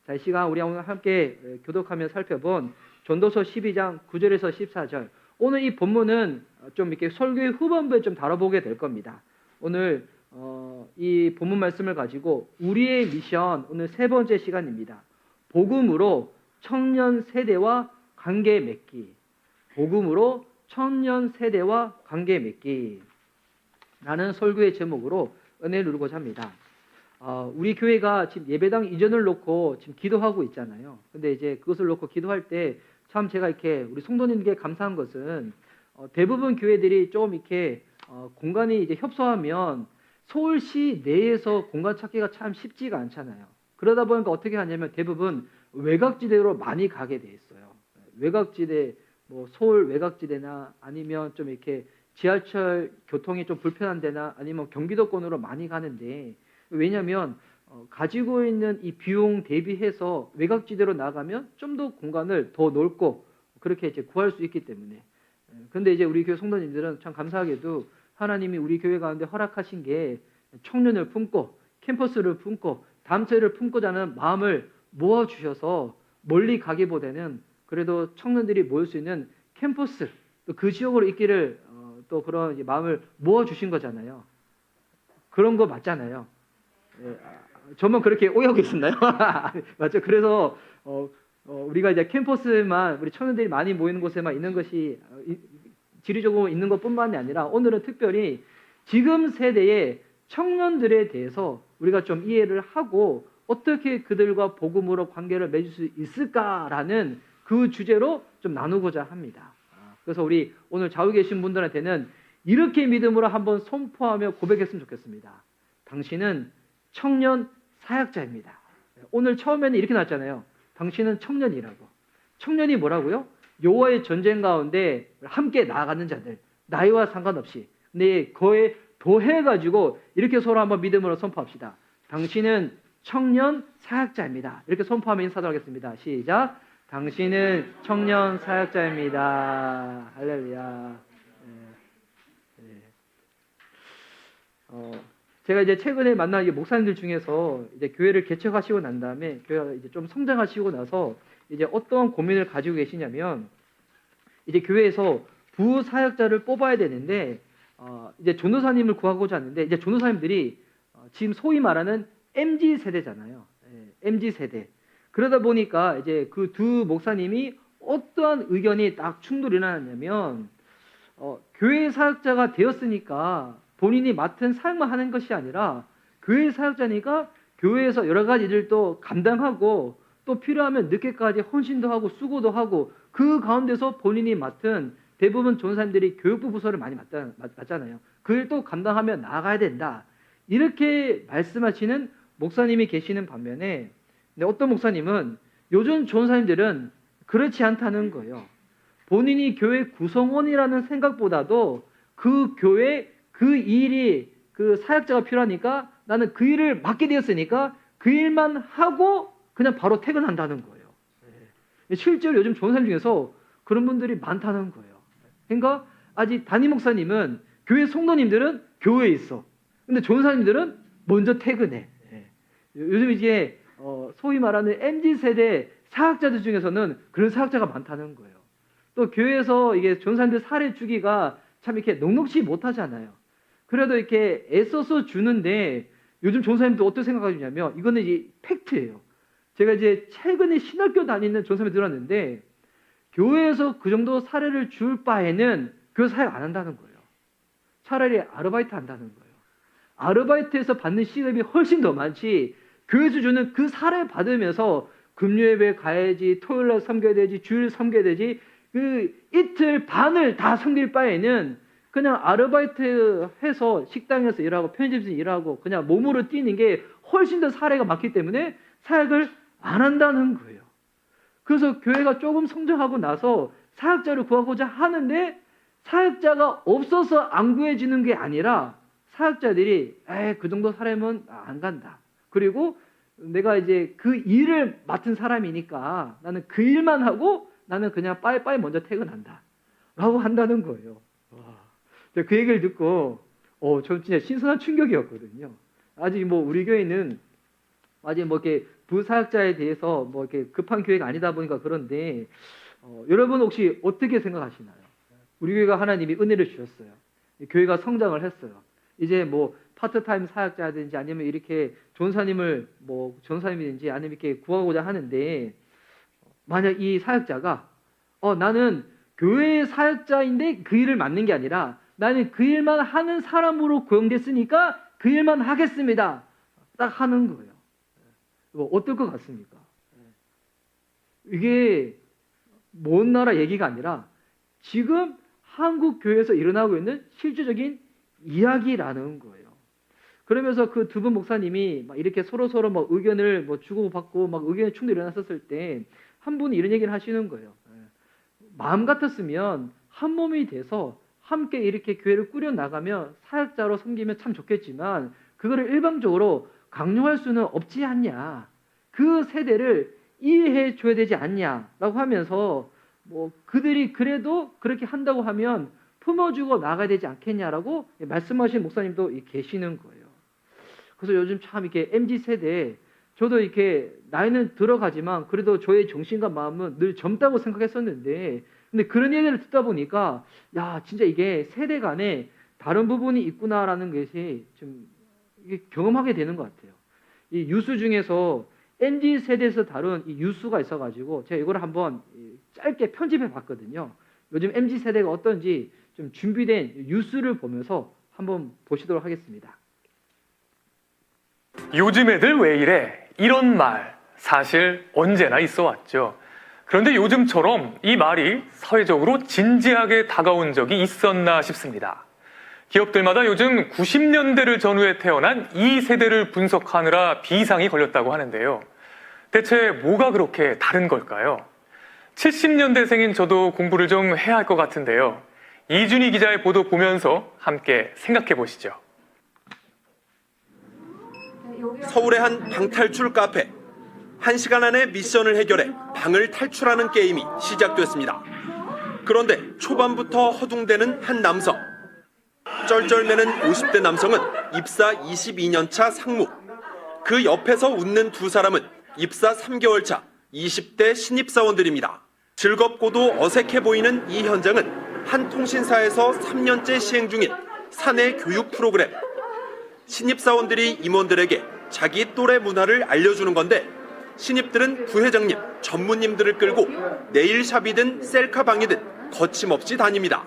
자, 이 시간 우리 오늘 함께 교독하며 살펴본 전도서 12장 9절에서 14절. 오늘 이 본문은 좀 이렇게 설교의 후반부에 좀 다뤄보게 될 겁니다. 오늘 이 본문 말씀을 가지고 우리의 미션 오늘 세 번째 시간입니다. 복음으로 청년 세대와 관계 맺기. 복음으로 청년 세대와 관계 맺기. 라는 설교의 제목으로 은혜를 누리고자 합니다. 우리 교회가 지금 예배당 이전을 놓고 지금 기도하고 있잖아요. 근데 이제 그것을 놓고 기도할 때 참 제가 이렇게 우리 성도님께 감사한 것은 대부분 교회들이 좀 이렇게 공간이 이제 협소하면 서울시 내에서 공간 찾기가 참 쉽지가 않잖아요. 그러다 보니까 어떻게 하냐면 대부분 외곽지대로 많이 가게 돼 있어요. 외곽지대, 뭐 서울 외곽지대나 아니면 좀 이렇게 지하철 교통이 좀 불편한 데나 아니면 경기도권으로 많이 가는데, 왜냐하면 가지고 있는 이 비용 대비해서 외곽지대로 나가면 좀 더 공간을 더 넓고 그렇게 이제 구할 수 있기 때문에. 근데 이제 우리 교회 성도님들은 참 감사하게도 하나님이 우리 교회 가운데 허락하신 게 청년을 품고 캠퍼스를 품고 담소를 품고자 하는 마음을 모아 주셔서 멀리 가기보다는 그래도 청년들이 모일 수 있는 캠퍼스, 또 그 지역으로 있기를 또 그런 이제 마음을 모아 주신 거잖아요. 그런 거 맞잖아요. 저만 그렇게 오해하고 있었나요? 맞죠? 그래서 우리가 이제 캠퍼스만 우리 청년들이 많이 모이는 곳에만 있는 것이 지리적으로 있는 것뿐만이 아니라 오늘은 특별히 지금 세대의 청년들에 대해서 우리가 좀 이해를 하고 어떻게 그들과 복음으로 관계를 맺을 수 있을까라는 그 주제로 좀 나누고자 합니다. 그래서 우리 오늘 좌우에 계신 분들한테는 이렇게 믿음으로 한번 선포하며 고백했으면 좋겠습니다. 당신은 청년 사역자입니다. 오늘 처음에는 이렇게 나왔잖아요. 당신은 청년이라고. 청년이 뭐라고요? 여호와의 전쟁 가운데 함께 나아가는 자들, 나이와 상관없이. 근데 그에 더해가지고 이렇게 서로 한번 믿음으로 선포합시다. 당신은 청년 사역자입니다. 이렇게 선포하며 인사하도록 하겠습니다. 시작. 당신은 청년 사역자입니다. 할렐루야. 제가 이제 최근에 만난 목사님들 중에서 이제 교회를 개척하시고 난 다음에 교회가 이제 좀 성장하시고 나서 이제 어떤 고민을 가지고 계시냐면, 이제 교회에서 부사역자를 뽑아야 되는데 이제 전도사님을 구하고자 하는데, 이제 전도사님들이 지금 소위 말하는 MZ 세대잖아요. MZ 세대. 그러다 보니까 이제 그 두 목사님이 어떠한 의견이 딱 충돌이 일어났냐면, 교회 사역자가 되었으니까 본인이 맡은 사역만 하는 것이 아니라 교회 사역자니까 교회에서 여러 가지 일들도 감당하고 또 필요하면 늦게까지 헌신도 하고 수고도 하고 그 가운데서 본인이 맡은 대부분 전사님들이 교육부 부서를 많이 맡잖아요. 그 일도 감당하며 나아가야 된다. 이렇게 말씀하시는 목사님이 계시는 반면에, 어떤 목사님은 요즘 전사님들은 그렇지 않다는 거예요. 본인이 교회 구성원이라는 생각보다도 그 교회 그 일이 그 사역자가 필요하니까 나는 그 일을 맡게 되었으니까 그 일만 하고 그냥 바로 퇴근한다는 거예요. 실제로 요즘 전사님 중에서 그런 분들이 많다는 거예요. 그러니까 아직 담임 목사님은 교회 성도님들은 교회에 있어. 근데 전사님들은 먼저 퇴근해. 요즘 이제 소위 말하는 MZ세대 사역자들 중에서는 그런 사역자가 많다는 거예요. 또 교회에서 이게 전사님들 사례 주기가 참 이렇게 넉넉지 못하잖아요. 그래도 이렇게 애써서 주는데 요즘 전사님들 어떻게 생각하시냐면, 이거는 이제 팩트예요. 제가 이제 최근에 신학교 다니는 전사님이 들었는데 교회에서 그 정도 사례를 줄 바에는 교회 사역 안 한다는 거예요. 차라리 아르바이트 한다는 거예요. 아르바이트에서 받는 시급이 훨씬 더 많지, 교회에서 주는 그 사례 받으면서 금요예배 가야지, 토요일날 섬겨야 되지, 주일 섬겨야 되지, 그 이틀 반을 다 섬길 바에는 그냥 아르바이트 해서 식당에서 일하고 편집에서 일하고 그냥 몸으로 뛰는 게 훨씬 더 사례가 많기 때문에 사역을 안 한다는 거예요. 그래서 교회가 조금 성장하고 나서 사역자를 구하고자 하는데 사역자가 없어서 안 구해지는 게 아니라 사역자들이 그 정도 사람은 안 간다. 그리고 내가 이제 그 일을 맡은 사람이니까 나는 그 일만 하고 나는 그냥 빠이빠이 먼저 퇴근한다 라고 한다는 거예요. 그 얘기를 듣고 저 진짜 신선한 충격이었거든요. 아직 뭐 우리 교회는 아직 뭐 이렇게 부사역자에 대해서 뭐 이렇게 급한 교회가 아니다 보니까 그런데 여러분 혹시 어떻게 생각하시나요? 우리 교회가 하나님이 은혜를 주셨어요. 교회가 성장을 했어요. 이제 뭐 파트타임 사역자든지 아니면 이렇게 전사님을 뭐 전사님이든지 아니면 이렇게 구하고자 하는데 만약 이 사역자가 나는 교회의 사역자인데 그 일을 맡는 게 아니라 나는 그 일만 하는 사람으로 고용됐으니까 그 일만 하겠습니다. 딱 하는 거예요. 이거 어떨 것 같습니까? 이게 먼 나라 얘기가 아니라 지금 한국 교회에서 일어나고 있는 실질적인 이야기라는 거예요. 그러면서 그 두 분 목사님이 막 이렇게 서로 막 의견을 뭐 주고받고 막 의견 충돌이 일어났었을 때 한 분이 이런 얘기를 하시는 거예요. 마음 같았으면 한 몸이 돼서 함께 이렇게 교회를 꾸려 나가면 사역자로 섬기면 참 좋겠지만 그거를 일방적으로 강요할 수는 없지 않냐. 그 세대를 이해해 줘야 되지 않냐라고 하면서 뭐 그들이 그래도 그렇게 한다고 하면 품어주고 나가야 되지 않겠냐라고 말씀하신 목사님도 계시는 거예요. 그래서 요즘 참 이렇게 MZ 세대 저도 이렇게 나이는 들어가지만 그래도 저의 정신과 마음은 늘 젊다고 생각했었는데 근데 그런 얘기를 듣다 보니까 야 진짜 이게 세대 간에 다른 부분이 있구나라는 것이 좀 이게 경험하게 되는 것 같아요. 이 유수 중에서 MZ 세대에서 다룬 이 유수가 있어가지고 제가 이거를 한번 짧게 편집해 봤거든요. 요즘 MZ 세대가 어떤지 좀 준비된 유수를 보면서 한번 보시도록 하겠습니다. 요즘 애들 왜 이래? 이런 말 사실 언제나 있어 왔죠. 그런데 요즘처럼 이 말이 사회적으로 진지하게 다가온 적이 있었나 싶습니다. 기업들마다 요즘 90년대를 전후에 태어난 이 세대를 분석하느라 비상이 걸렸다고 하는데요. 대체 뭐가 그렇게 다른 걸까요? 70년대생인 저도 공부를 좀 해야 할 것 같은데요. 이준희 기자의 보도 보면서 함께 생각해 보시죠. 서울의 한 방탈출 카페. 1시간 안에 미션을 해결해 방을 탈출하는 게임이 시작됐습니다. 그런데 초반부터 허둥대는 한 남성. 쩔쩔매는 50대 남성은 입사 22년차 상무. 그 옆에서 웃는 두 사람은 입사 3개월 차 20대 신입사원들입니다. 즐겁고도 어색해 보이는 이 현장은 한 통신사에서 3년째 시행 중인 사내 교육 프로그램. 신입사원들이 임원들에게 자기 또래 문화를 알려주는 건데 신입들은 부회장님, 전무님들을 끌고 네일샵이든 셀카방이든 거침없이 다닙니다.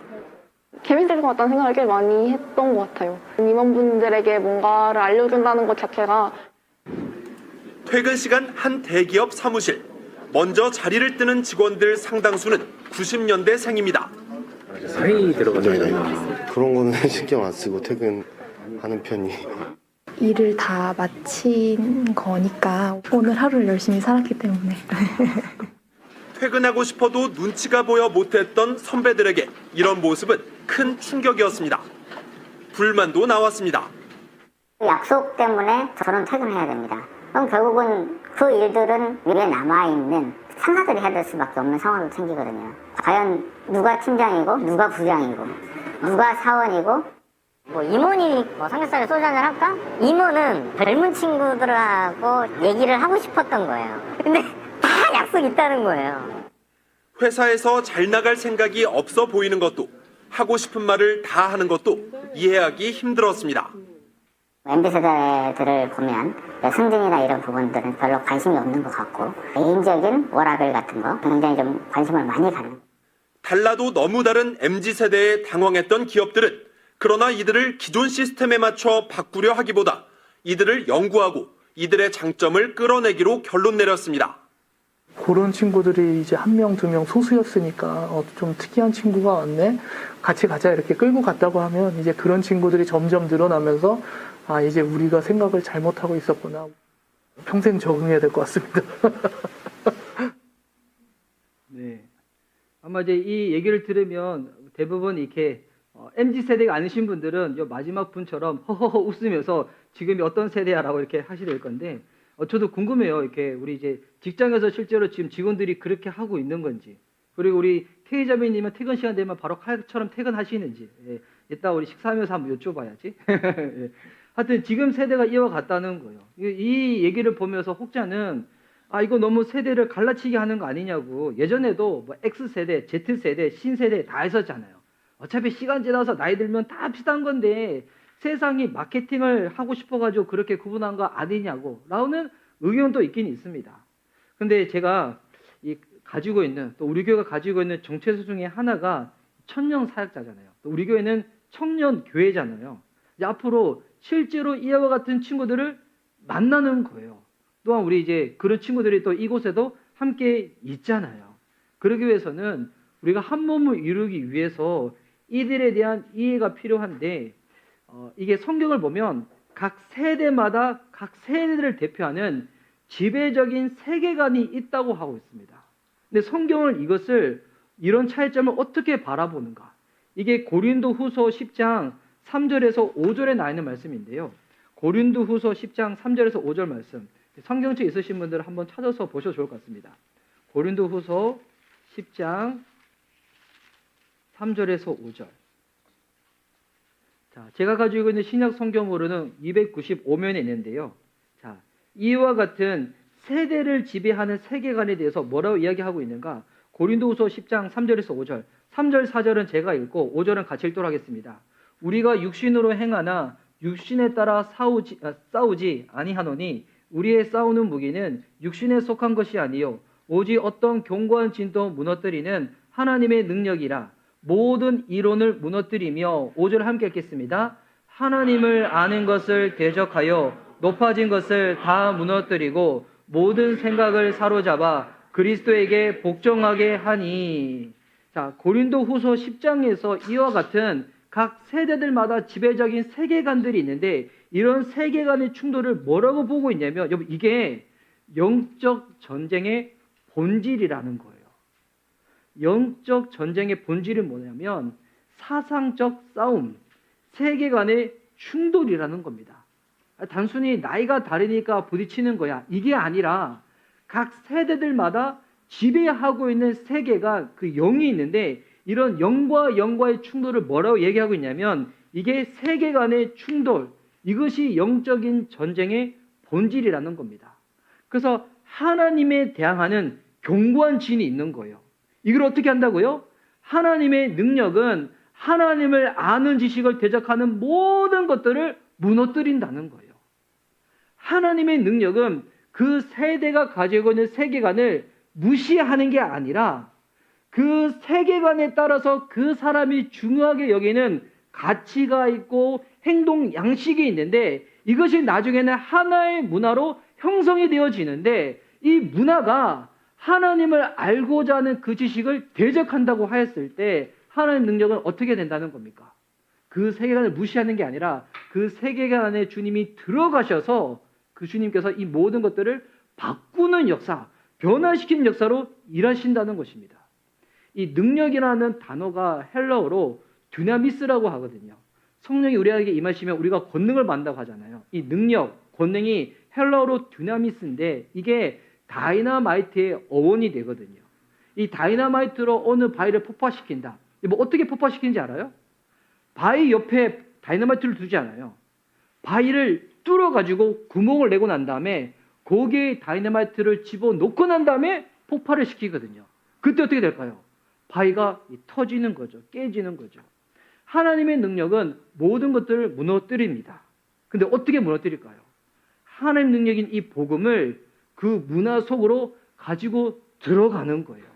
재밌을 것 같다는 생각을 꽤 많이 했던 것 같아요. 임원분들에게 뭔가를 알려준다는 것 자체가. 퇴근 시간 한 대기업 사무실. 먼저 자리를 뜨는 직원들 상당수는 90년대생입니다. 회의 들어가잖아요. 그런 거는 신경 안 쓰고 퇴근하는 편이. 일을 다 마친 거니까 오늘 하루를 열심히 살았기 때문에. 퇴근하고 싶어도 눈치가 보여 못했던 선배들에게 이런 모습은 큰 충격이었습니다. 불만도 나왔습니다. 약속 때문에 저는 퇴근해야 됩니다. 그럼 결국은 그 일들은 위에 남아있는 상사들이 해야 될 수밖에 없는 상황도 생기거든요. 과연 누가 팀장이고 누가 부장이고 누가 사원이고 뭐 임원이 삼겹살에 소주 한잔 할까? 임원은 젊은 친구들하고 얘기를 하고 싶었던 거예요. 근데 다 약속 있다는 거예요. 회사에서 잘 나갈 생각이 없어 보이는 것도 하고 싶은 말을 다 하는 것도 이해하기 힘들었습니다. MZ세대들을 보면 승진이나 이런 부분들은 별로 관심이 없는 것 같고 개인적인 워라밸 같은 거 굉장히 좀 관심을 많이 가는. 달라도 너무 다른 MZ세대에 당황했던 기업들은 그러나 이들을 기존 시스템에 맞춰 바꾸려 하기보다 이들을 연구하고 이들의 장점을 끌어내기로 결론 내렸습니다. 그런 친구들이 이제 한 명, 두 명 소수였으니까 좀 특이한 친구가 왔네. 같이 가자 이렇게 끌고 갔다고 하면 이제 그런 친구들이 점점 늘어나면서 아 이제 우리가 생각을 잘못하고 있었구나. 평생 적응해야 될 것 같습니다. 네, 아마 이제 이 얘기를 들으면 대부분 이렇게 MZ 세대가 아니신 분들은 이 마지막 분처럼 허허허 웃으면서 지금이 어떤 세대야라고 이렇게 하실 건데 저도 궁금해요. 이렇게 우리 이제 직장에서 실제로 지금 직원들이 그렇게 하고 있는 건지 그리고 우리 K자매님은 퇴근 시간 되면 바로 칼처럼 퇴근하시는지 이따 우리 식사하면서 한번 여쭤봐야지. 하여튼 지금 세대가 이어갔다는 거예요. 이 얘기를 보면서 혹자는 아, 이거 너무 세대를 갈라치게 하는 거 아니냐고. 예전에도 뭐 X세대, Z세대, 신세대 다 했었잖아요. 어차피 시간 지나서 나이 들면 다 비슷한 건데 세상이 마케팅을 하고 싶어가지고 그렇게 구분한 거 아니냐고 라는 의견도 있긴 있습니다. 근데 제가 가지고 있는, 또 우리 교회가 가지고 있는 정체성 중에 하나가 청년 사역자잖아요. 또 우리 교회는 청년 교회잖아요. 이제 앞으로 실제로 이와 같은 친구들을 만나는 거예요. 또한 우리 이제 그런 친구들이 또 이곳에도 함께 있잖아요. 그러기 위해서는 우리가 한 몸을 이루기 위해서 이들에 대한 이해가 필요한데, 이게 성경을 보면 각 세대마다 각 세대를 대표하는 지배적인 세계관이 있다고 하고 있습니다. 근데 성경을 이런 차이점을 어떻게 바라보는가? 이게 고린도후서 10장 3절에서 5절에 나 있는 말씀인데요. 고린도후서 10장 3절에서 5절 말씀. 성경책 있으신 분들은 한번 찾아서 보셔도 좋을 것 같습니다. 고린도후서 10장 3절에서 5절. 자, 제가 가지고 있는 신약 성경으로는 295면에 있는데요. 자, 이와 같은 세대를 지배하는 세계관에 대해서 뭐라고 이야기하고 있는가? 고린도후서 10장 3절에서 5절. 3절, 4절은 제가 읽고 5절은 같이 읽도록 하겠습니다. 우리가 육신으로 행하나 육신에 따라 싸우지 아니하노니 우리의 싸우는 무기는 육신에 속한 것이 아니요 오직 어떤 견고한 진도 무너뜨리는 하나님의 능력이라. 모든 이론을 무너뜨리며 5절 함께 읽겠습니다. 하나님을 아는 것을 대적하여 높아진 것을 다 무너뜨리고 모든 생각을 사로잡아 그리스도에게 복종하게 하니. 자, 고린도후서 10장에서 이와 같은 각 세대들마다 지배적인 세계관들이 있는데 이런 세계관의 충돌을 뭐라고 보고 있냐면, 여러분, 이게 영적 전쟁의 본질이라는 거예요. 영적 전쟁의 본질은 뭐냐면 사상적 싸움, 세계관의 충돌이라는 겁니다. 단순히 나이가 다르니까 부딪히는 거야, 이게 아니라 각 세대들마다 지배하고 있는 세계가 그 영이 있는데 이런 영과 영과의 충돌을 뭐라고 얘기하고 있냐면 이게 세계관의 충돌, 이것이 영적인 전쟁의 본질이라는 겁니다. 그래서 하나님에 대항하는 견고한 진이 있는 거예요. 이걸 어떻게 한다고요? 하나님의 능력은 하나님을 아는 지식을 대적하는 모든 것들을 무너뜨린다는 거예요. 하나님의 능력은 그 세대가 가지고 있는 세계관을 무시하는 게 아니라 그 세계관에 따라서 그 사람이 중요하게 여기는 가치가 있고 행동 양식이 있는데 이것이 나중에는 하나의 문화로 형성이 되어지는데 이 문화가 하나님을 알고자 하는 그 지식을 대적한다고 하였을 때 하나님의 능력은 어떻게 된다는 겁니까? 그 세계관을 무시하는 게 아니라 그 세계관 안에 주님이 들어가셔서 그 주님께서 이 모든 것들을 바꾸는 역사, 변화시키는 역사로 일하신다는 것입니다. 이 능력이라는 단어가 헬라어로 듀나미스라고 하거든요. 성령이 우리에게 임하시면 우리가 권능을 받는다고 하잖아요. 이 능력, 권능이 헬라어로 듀나미스인데 이게 다이너마이트의 어원이 되거든요. 이 다이너마이트로 어느 바위를 폭파시킨다. 뭐 어떻게 폭파시키는지 알아요? 바위 옆에 다이너마이트를 두지 않아요. 바위를 뚫어가지고 구멍을 내고 난 다음에 거기에 다이너마이트를 집어넣고 난 다음에 폭발을 시키거든요. 그때 어떻게 될까요? 바위가 터지는 거죠. 깨지는 거죠. 하나님의 능력은 모든 것들을 무너뜨립니다. 근데 어떻게 무너뜨릴까요? 하나님의 능력인 이 복음을 그 문화 속으로 가지고 들어가는 거예요.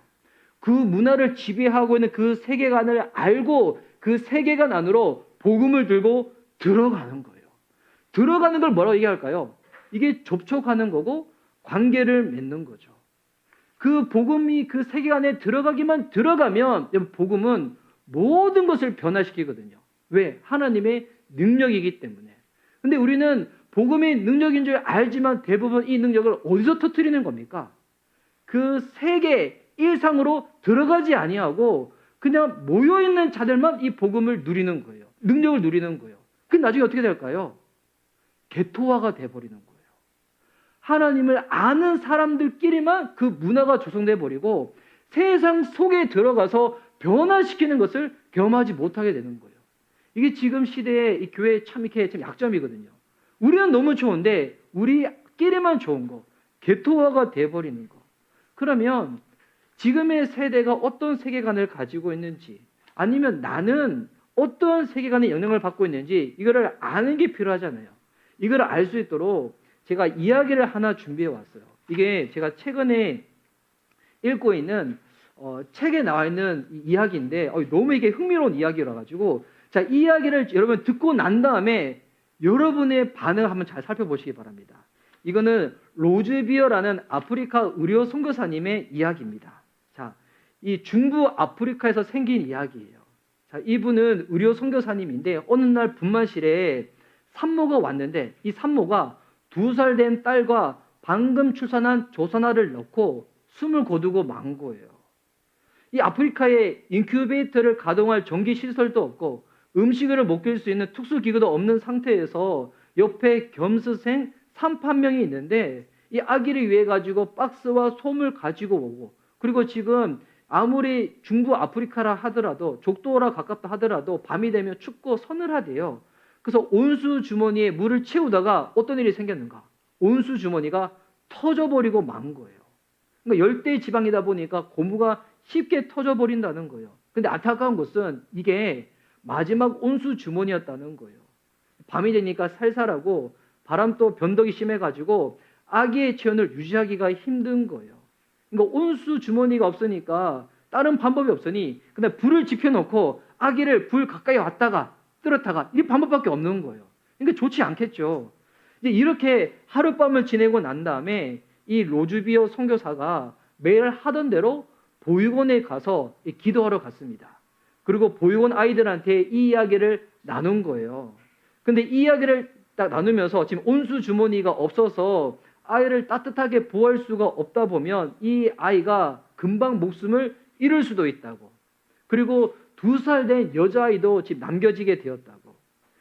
그 문화를 지배하고 있는 그 세계관을 알고 그 세계관 안으로 복음을 들고 들어가는 거예요. 들어가는 걸 뭐라고 얘기할까요? 이게 접촉하는 거고 관계를 맺는 거죠. 그 복음이 그 세계관에 들어가면 복음은 모든 것을 변화시키거든요. 왜? 하나님의 능력이기 때문에. 근데 우리는 복음의 능력인 줄 알지만 대부분 이 능력을 어디서 터뜨리는 겁니까? 그 세계 일상으로 들어가지 아니하고 그냥 모여있는 자들만 이 복음을 누리는 거예요. 능력을 누리는 거예요. 그 나중에 어떻게 될까요? 개토화가 돼버리는 거예요. 하나님을 아는 사람들끼리만 그 문화가 조성돼 버리고 세상 속에 들어가서 변화시키는 것을 경험하지 못하게 되는 거예요. 이게 지금 시대의 이 교회의 참 이렇게 참 약점이거든요. 우리는 너무 좋은데 우리끼리만 좋은 거, 개토화가 돼버리는 거. 그러면 지금의 세대가 어떤 세계관을 가지고 있는지, 아니면 나는 어떤 세계관의 영향을 받고 있는지 이거를 아는 게 필요하잖아요. 이걸 알 수 있도록 제가 이야기를 하나 준비해 왔어요. 이게 제가 최근에 읽고 있는 책에 나와 있는 이야기인데 너무 이게 흥미로운 이야기라 가지고, 자, 이 이야기를 여러분 듣고 난 다음에 여러분의 반응을 한번 잘 살펴보시기 바랍니다. 이거는 로즈비어라는 아프리카 의료 선교사님의 이야기입니다. 자, 이 중부 아프리카에서 생긴 이야기예요. 자, 이분은 의료 선교사님인데 어느 날 분만실에 산모가 왔는데 이 산모가 2살 된 딸과 방금 출산한 조산아를 넣고 숨을 거두고 만 거예요. 이 아프리카에 인큐베이터를 가동할 전기 시설도 없고 음식을 먹일 수 있는 특수기구도 없는 상태에서 옆에 겸스생 3판명이 있는데 이 아기를 위해 가지고 박스와 솜을 가지고 오고, 그리고 지금 아무리 중부 아프리카라 하더라도 족도라 가깝다 하더라도 밤이 되면 춥고 서늘하대요. 그래서 온수 주머니에 물을 채우다가 어떤 일이 생겼는가? 온수 주머니가 터져버리고 만 거예요. 그러니까 열대 지방이다 보니까 고무가 쉽게 터져버린다는 거예요. 근데 안타까운 것은 이게 마지막 온수 주머니였다는 거예요. 밤이 되니까 살살하고 바람도 변덕이 심해가지고 아기의 체온을 유지하기가 힘든 거예요. 그러니까 온수 주머니가 없으니까 다른 방법이 없으니 그냥 불을 지펴놓고 아기를 불 가까이 왔다가 떨었다가 이 방법밖에 없는 거예요. 그러니까 좋지 않겠죠. 이제 이렇게 하룻밤을 지내고 난 다음에 이 로즈비어 선교사가 매일 하던 대로 보육원에 가서 기도하러 갔습니다. 그리고 보육원 아이들한테 이 이야기를 나눈 거예요. 근데 이 이야기를 딱 나누면서 지금 온수 주머니가 없어서 아이를 따뜻하게 보호할 수가 없다 보면 이 아이가 금방 목숨을 잃을 수도 있다고. 그리고 2살 된 여자아이도 지금 남겨지게 되었다고.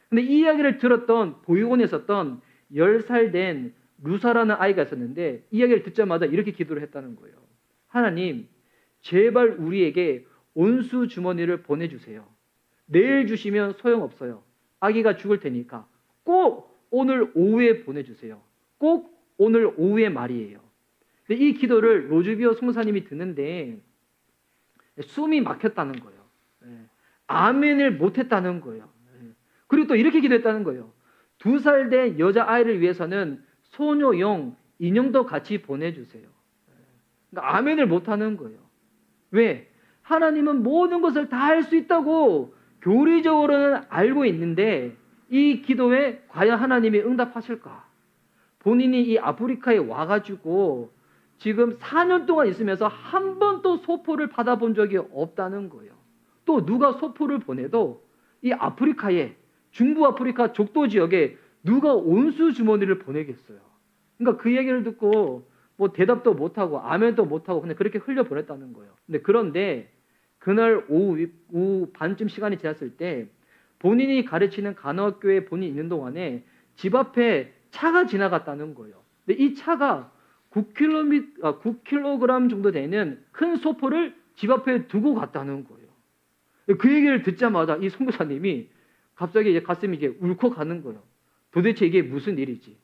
근데 이 이야기를 들었던 보육원에 있었던 10살 된 루사라는 아이가 있었는데 이 이야기를 듣자마자 이렇게 기도를 했다는 거예요. 하나님, 제발 우리에게 온수 주머니를 보내주세요. 내일 주시면 소용없어요. 아기가 죽을 테니까 꼭 오늘 오후에 보내주세요. 꼭 오늘 오후의 말이에요. 근데 이 기도를 로즈비어 선교사님이 듣는데 숨이 막혔다는 거예요. 아멘을 못했다는 거예요. 그리고 또 이렇게 기도했다는 거예요. 2살 된 여자아이를 위해서는 소녀용 인형도 같이 보내주세요. 그러니까 아멘을 못하는 거예요. 왜? 하나님은 모든 것을 다 할 수 있다고 교리적으로는 알고 있는데 이 기도에 과연 하나님이 응답하실까? 본인이 이 아프리카에 와가지고 지금 4년 동안 있으면서 한 번도 소포를 받아본 적이 없다는 거예요. 또 누가 소포를 보내도 이 아프리카에, 중부 아프리카 족도 지역에 누가 온수 주머니를 보내겠어요. 그러니까 그 얘기를 듣고 뭐 대답도 못하고 아멘도 못하고 그냥 그렇게 흘려보냈다는 거예요. 그런데 그날 오후 반쯤 시간이 지났을 때 본인이 가르치는 간호학교에 본인이 있는 동안에 집 앞에 차가 지나갔다는 거예요. 근데 이 차가 9kg 정도 되는 큰 소포를 집 앞에 두고 갔다는 거예요. 그 얘기를 듣자마자 이 선교사님이 갑자기 이제 가슴이 이게 울컥하는 거예요. 도대체 이게 무슨 일이지?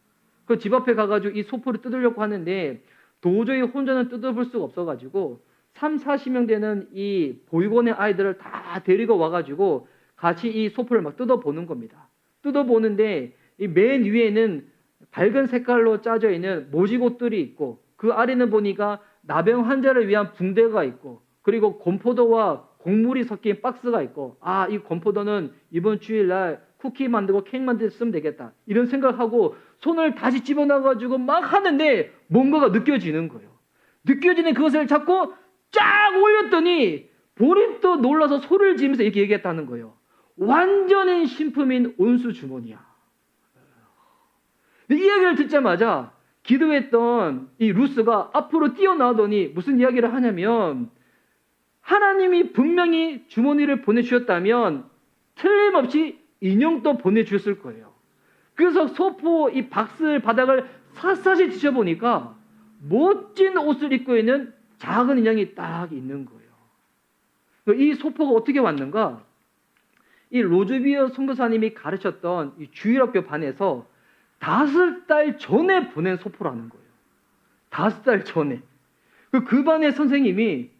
그 집 앞에 가가지고 이 소포를 뜯으려고 하는데 도저히 혼자는 뜯어볼 수가 없어가지고 30-40명 되는 이 보육원의 아이들을 다 데리고 와가지고 같이 이 소포를 막 뜯어보는 겁니다. 뜯어보는데 이 맨 위에는 밝은 색깔로 짜져 있는 모지옷들이 있고 그 아래는 보니까 나병 환자를 위한 붕대가 있고 그리고 건포도와 곡물이 섞인 박스가 있고 이 건포도는 이번 주일날 쿠키 만들고 케이크 만들 때 쓰면 되겠다 이런 생각하고 손을 다시 집어넣어가지고 막 하는데 뭔가가 느껴지는 거예요. 느껴지는 그것을 잡고 쫙 올렸더니 본인 또 놀라서 소리를 지르면서 이렇게 얘기했다는 거예요. 완전히 신품인 온수 주머니야. 이 이야기를 듣자마자 기도했던 이 루스가 앞으로 뛰어나오더니 무슨 이야기를 하냐면 하나님이 분명히 주머니를 보내주셨다면 틀림없이 인형도 보내주셨을 거예요. 그래서 소포 이 박스 바닥을 샅샅이 뒤져보니까 멋진 옷을 입고 있는 작은 인형이 딱 있는 거예요. 이 소포가 어떻게 왔는가? 이 로즈비어 선교사님이 가르쳤던 이 주일학교 반에서 5달 전에 보낸 소포라는 거예요. 5살 전에 그 반의 선생님이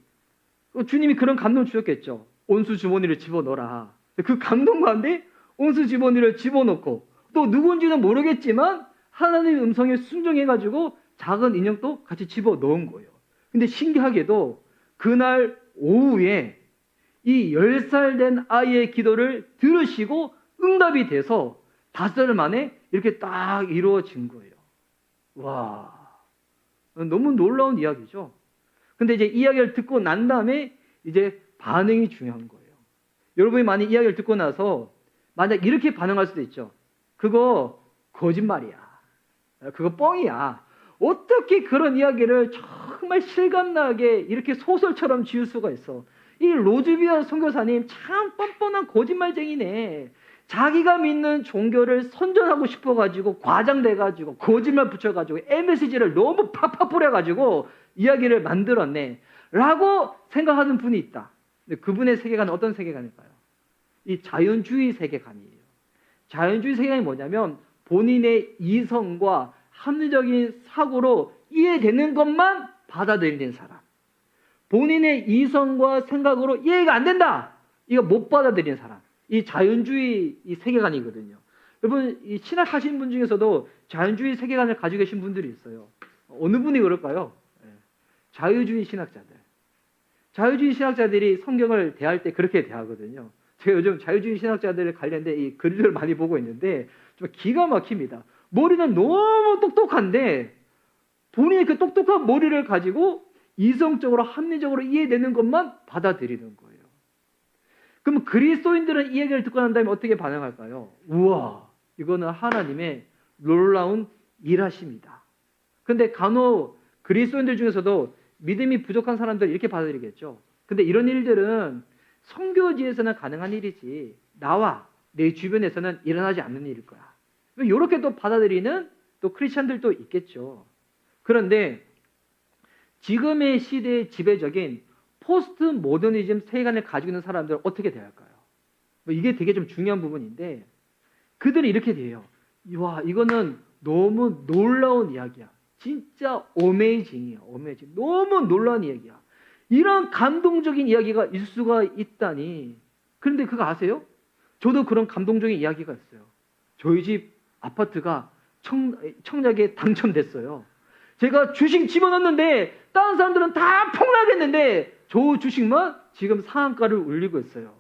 주님이 그런 감동을 주셨겠죠. 온수 주머니를 집어넣어라. 그 감동 가운데 온수 주머니를 집어넣고 또 누군지는 모르겠지만 하나님의 음성에 순종해가지고 작은 인형도 같이 집어넣은 거예요. 근데 신기하게도 그날 오후에 이 10살 된 아이의 기도를 들으시고 응답이 돼서 5살 만에 이렇게 딱 이루어진 거예요. 와, 너무 놀라운 이야기죠. 근데 이제 이야기를 듣고 난 다음에 이제 반응이 중요한 거예요. 여러분이 만약 이야기를 듣고 나서 만약 이렇게 반응할 수도 있죠. 그거 거짓말이야. 그거 뻥이야. 어떻게 그런 이야기를 정말 실감나게 이렇게 소설처럼 지을 수가 있어. 이 로즈비어 선교사님 참 뻔뻔한 거짓말쟁이네. 자기가 믿는 종교를 선전하고 싶어가지고 과장돼가지고 거짓말 붙여가지고 MSG를 너무 팍팍 뿌려가지고 이야기를 만들었네 라고 생각하는 분이 있다. 근데 그분의 세계관은 어떤 세계관일까요? 이 자연주의 세계관이에요. 자연주의 세계관이 뭐냐면 본인의 이성과 합리적인 사고로 이해되는 것만 받아들이는 사람. 본인의 이성과 생각으로 이해가 안 된다. 이거 못 받아들이는 사람. 이 자연주의 이 세계관이거든요. 여러분 이 신학하신 분 중에서도 자연주의 세계관을 가지고 계신 분들이 있어요. 어느 분이 그럴까요? 자유주의 신학자들. 자유주의 신학자들이 성경을 대할 때 그렇게 대하거든요. 제가 요즘 자유주의 신학자들 관련된 이 글들을 많이 보고 있는데 좀 기가 막힙니다. 머리는 너무 똑똑한데 본인의 그 똑똑한 머리를 가지고 이성적으로 합리적으로 이해되는 것만 받아들이는 거예요. 그럼 그리스도인들은 이 얘기를 듣고 난 다음에 어떻게 반응할까요? 우와, 이거는 하나님의 놀라운 일하심이다. 근데 간혹 그리스도인들 중에서도 믿음이 부족한 사람들 이렇게 받아들이겠죠. 근데 이런 일들은 선교지에서는 가능한 일이지 나와 내 주변에서는 일어나지 않는 일일 거야. 이렇게 또 받아들이는 또 크리스천들도 있겠죠. 그런데 지금의 시대의 지배적인 포스트 모더니즘 세계관을 가지고 있는 사람들은 어떻게 대할까요? 이게 되게 좀 중요한 부분인데 그들이 이렇게 돼요. 와, 이거는 너무 놀라운 이야기야. 진짜 어메이징이야. 어메이징. 너무 놀라운 이야기야. 이런 감동적인 이야기가 있을 수가 있다니. 그런데 그거 아세요? 저도 그런 감동적인 이야기가 있어요. 저희 집 아파트가 청약에 당첨됐어요. 제가 주식 집어넣었는데 다른 사람들은 다 폭락했는데 저 주식만 지금 상한가를 울리고 있어요.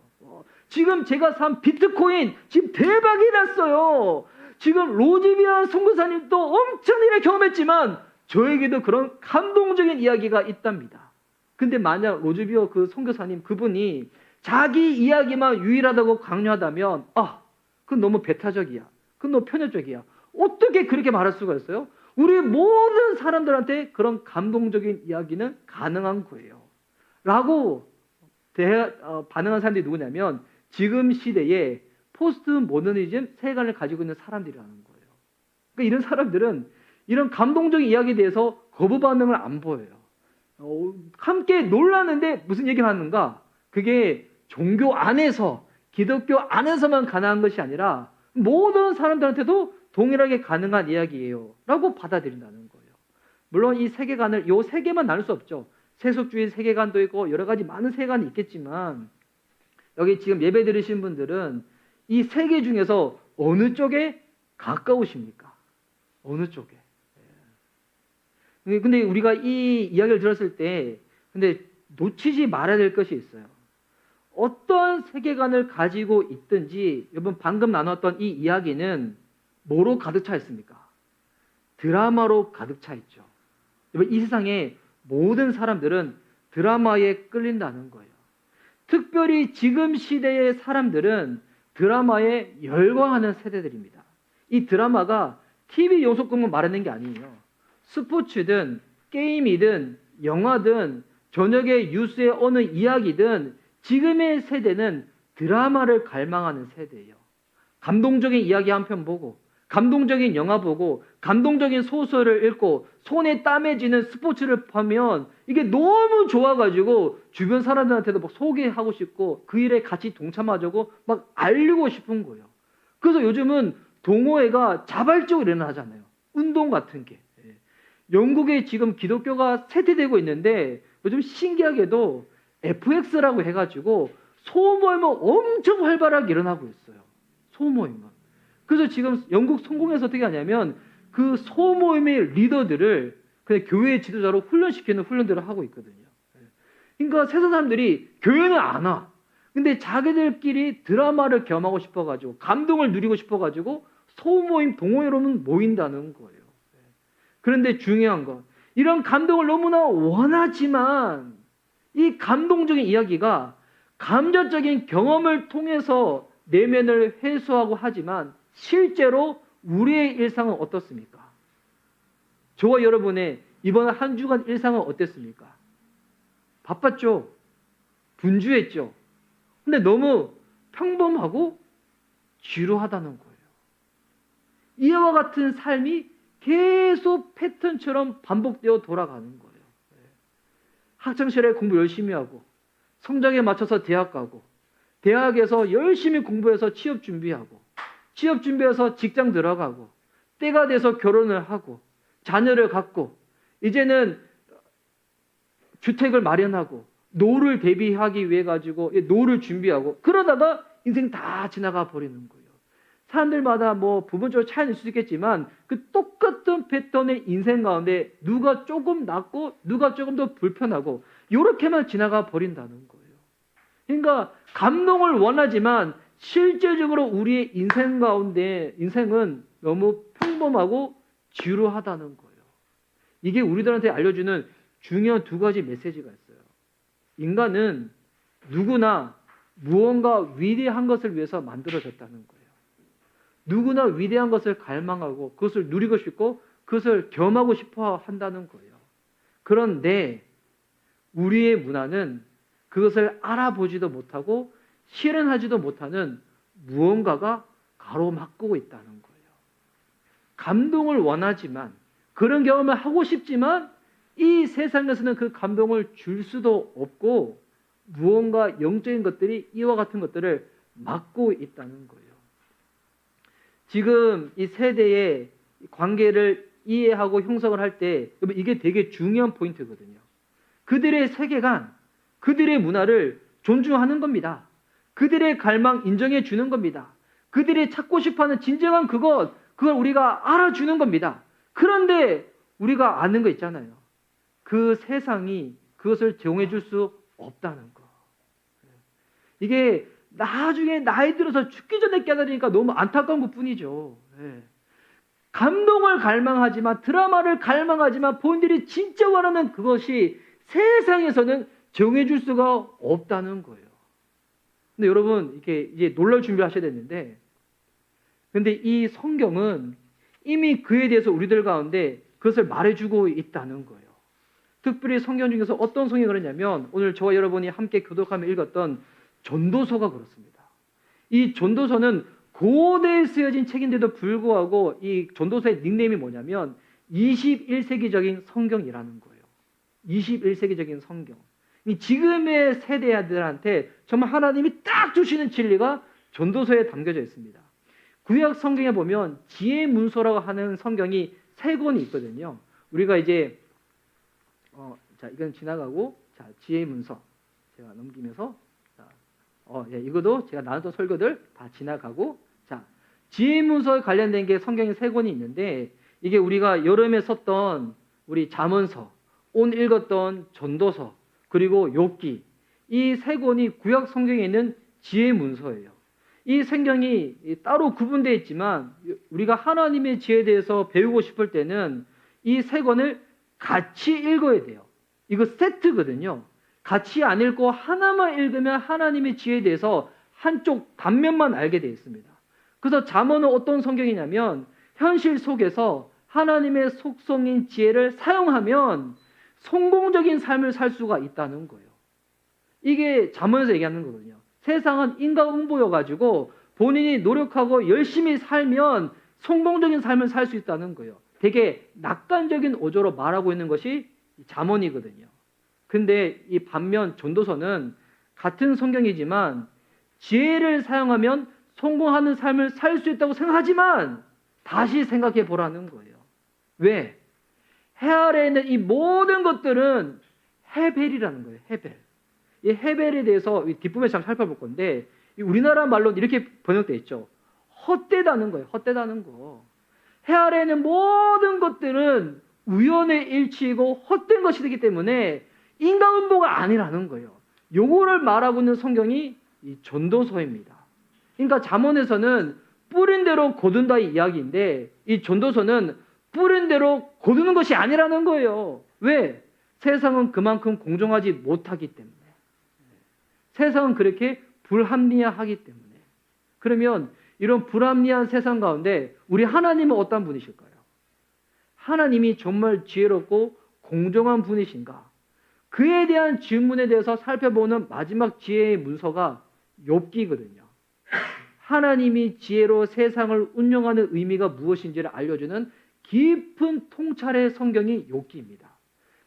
지금 제가 산 비트코인 지금 대박이 났어요. 지금 로즈비아 선교사님도 엄청 일을 경험했지만 저에게도 그런 감동적인 이야기가 있답니다. 근데 만약 로즈비아 그 선교사님 그분이 자기 이야기만 유일하다고 강요하다면 그건 너무 배타적이야. 그건 너무 편협적이야. 어떻게 그렇게 말할 수가 있어요? 우리 모든 사람들한테 그런 감동적인 이야기는 가능한 거예요. 라고 반응한 사람들이 누구냐면 지금 시대에 포스트 모더니즘 세계관을 가지고 있는 사람들이라는 거예요. 그러니까 이런 사람들은 이런 감동적인 이야기에 대해서 거부 반응을 안 보여요. 함께 놀라는데 무슨 얘기를 하는가? 그게 종교 안에서 기독교 안에서만 가능한 것이 아니라 모든 사람들한테도 동일하게 가능한 이야기예요. 라고 받아들인다는 거예요. 물론 이 세계관을 이 세 개만 나눌 수 없죠. 세속주의 세계관도 있고 여러 가지 많은 세계관이 있겠지만 여기 지금 예배 드리신 분들은 이 세 개 중에서 어느 쪽에 가까우십니까? 어느 쪽에? 근데 우리가 이 이야기를 들었을 때 근데 놓치지 말아야 될 것이 있어요. 어떤 세계관을 가지고 있든지 여러분 방금 나눴던 이 이야기는 뭐로 가득 차 있습니까? 드라마로 가득 차 있죠. 여러분 이 세상에 모든 사람들은 드라마에 끌린다는 거예요. 특별히 지금 시대의 사람들은 드라마에 열광하는 세대들입니다. 이 드라마가 TV 요소급만 말하는 게 아니에요. 스포츠든 게임이든 영화든 저녁에 뉴스에 어느 이야기든 지금의 세대는 드라마를 갈망하는 세대예요. 감동적인 이야기 한 편 보고 감동적인 영화 보고 감동적인 소설을 읽고 손에 땀에 지는 스포츠를 보면 이게 너무 좋아가지고 주변 사람들한테도 막 소개하고 싶고 그 일에 같이 동참하자고 막 알리고 싶은 거예요. 그래서 요즘은 동호회가 자발적으로 일어나잖아요. 운동 같은 게. 영국에 지금 기독교가 쇠퇴되고 있는데 요즘 신기하게도 FX라고 해가지고 소모임은 엄청 활발하게 일어나고 있어요. 소모임은. 그래서 지금 영국 성공해서 어떻게 하냐면 그 소모임의 리더들을 그냥 교회 지도자로 훈련시키는 훈련들을 하고 있거든요. 그러니까 세상 사람들이 교회는 안 와. 근데 자기들끼리 드라마를 경험하고 싶어가지고 감동을 누리고 싶어가지고 소모임 동호회로는 모인다는 거예요. 그런데 중요한 건 이런 감동을 너무나 원하지만 이 감동적인 이야기가 감정적인 경험을 통해서 내면을 해소하고 하지만 실제로 우리의 일상은 어떻습니까? 저와 여러분의 이번 한 주간 일상은 어땠습니까? 바빴죠? 분주했죠? 근데 너무 평범하고 지루하다는 거예요. 이와 같은 삶이 계속 패턴처럼 반복되어 돌아가는 거예요. 학창시절에 공부 열심히 하고 성적에 맞춰서 대학 가고 대학에서 열심히 공부해서 취업 준비하고 취업 준비해서 직장 들어가고 때가 돼서 결혼을 하고 자녀를 갖고 이제는 주택을 마련하고 노후를 대비하기 위해 가지고 노후를 준비하고 그러다가 인생 다 지나가 버리는 거예요. 사람들마다 뭐 부분적으로 차이는 있을 수 있겠지만 그 똑같은 패턴의 인생 가운데 누가 조금 낫고 누가 조금 더 불편하고 이렇게만 지나가 버린다는 거예요. 그러니까 감동을 원하지만 실제적으로 우리의 인생 가운데 인생은 너무 평범하고 지루하다는 거예요. 이게 우리들한테 알려주는 중요한 두 가지 메시지가 있어요. 인간은 누구나 무언가 위대한 것을 위해서 만들어졌다는 거예요. 누구나 위대한 것을 갈망하고 그것을 누리고 싶고 그것을 겸하고 싶어 한다는 거예요. 그런데 우리의 문화는 그것을 알아보지도 못하고 실현하지도 못하는 무언가가 가로막고 있다는 거예요. 감동을 원하지만 그런 경험을 하고 싶지만 이 세상에서는 그 감동을 줄 수도 없고 무언가 영적인 것들이 이와 같은 것들을 막고 있다는 거예요. 지금 이 세대의 관계를 이해하고 형성을 할 때 이게 되게 중요한 포인트거든요. 그들의 세계관, 그들의 문화를 존중하는 겁니다. 그들의 갈망 인정해 주는 겁니다. 그들이 찾고 싶어하는 진정한 그걸 우리가 알아주는 겁니다. 그런데 우리가 아는 거 있잖아요. 그 세상이 그것을 제공해 줄 수 없다는 거. 이게 나중에 나이 들어서 죽기 전에 깨달으니까 너무 안타까운 것뿐이죠. 감동을 갈망하지만 드라마를 갈망하지만 본인들이 진짜 원하는 그것이 세상에서는 제공해 줄 수가 없다는 거예요. 근데 여러분 이렇게 이제 놀랄 준비를 하셔야 되는데 근데 이 성경은 이미 그에 대해서 우리들 가운데 그것을 말해주고 있다는 거예요. 특별히 성경 중에서 어떤 성경이 그러냐면 오늘 저와 여러분이 함께 교독하며 읽었던 전도서가 그렇습니다. 이 전도서는 고대에 쓰여진 책인데도 불구하고 이 전도서의 닉네임이 뭐냐면 21세기적인 성경이라는 거예요. 21세기적인 성경. 이 지금의 세대들한테 정말 하나님이 딱 주시는 진리가 전도서에 담겨져 있습니다. 구약 성경에 보면 지혜 문서라고 하는 성경이 3권이 있거든요. 우리가 이제 자 이건 지나가고 자 지혜 문서 제가 넘기면서 이것도 제가 나눴던 설교들 다 지나가고 자 지혜 문서에 관련된 게 성경에 3권이 있는데 이게 우리가 여름에 썼던 우리 잠언서, 오늘 읽었던 전도서 그리고 욥기 이 3권이 구약 성경에 있는 지혜 문서예요. 이 성경이 따로 구분되어 있지만 우리가 하나님의 지혜에 대해서 배우고 싶을 때는 이 3권을 같이 읽어야 돼요. 이거 세트거든요. 같이 안 읽고 하나만 읽으면 하나님의 지혜에 대해서 한쪽 단면만 알게 되어 있습니다. 그래서 잠언은 어떤 성경이냐면 현실 속에서 하나님의 속성인 지혜를 사용하면 성공적인 삶을 살 수가 있다는 거예요. 이게 잠언에서 얘기하는 거거든요. 세상은 인과응보여가지고 본인이 노력하고 열심히 살면 성공적인 삶을 살 수 있다는 거예요. 되게 낙관적인 어조로 말하고 있는 것이 잠언이거든요. 근데 이 반면 전도서는 같은 성경이지만 지혜를 사용하면 성공하는 삶을 살 수 있다고 생각하지만 다시 생각해 보라는 거예요. 왜? 해 아래에 있는 이 모든 것들은 헤벨이라는 거예요. 헤벨. 이 헤벨에 대해서 뒷부분에서 한번 살펴볼 건데 이 우리나라 말로 이렇게 번역되어 있죠. 헛되다는 거예요. 헛되다는 거. 해 아래에 있는 모든 것들은 우연의 일치이고 헛된 것이 되기 때문에 인과응보가 아니라는 거예요. 요거를 말하고 있는 성경이 이 전도서입니다. 그러니까 잠언에서는 뿌린 대로 거둔다 이 이야기인데 이 전도서는 뿌린 대로 거두는 것이 아니라는 거예요. 왜? 세상은 그만큼 공정하지 못하기 때문에. 세상은 그렇게 불합리하기 때문에. 그러면 이런 불합리한 세상 가운데 우리 하나님은 어떤 분이실까요? 하나님이 정말 지혜롭고 공정한 분이신가? 그에 대한 질문에 대해서 살펴보는 마지막 지혜의 문서가 욥기거든요. 하나님이 지혜로 세상을 운영하는 의미가 무엇인지를 알려주는 깊은 통찰의 성경이 욥기입니다.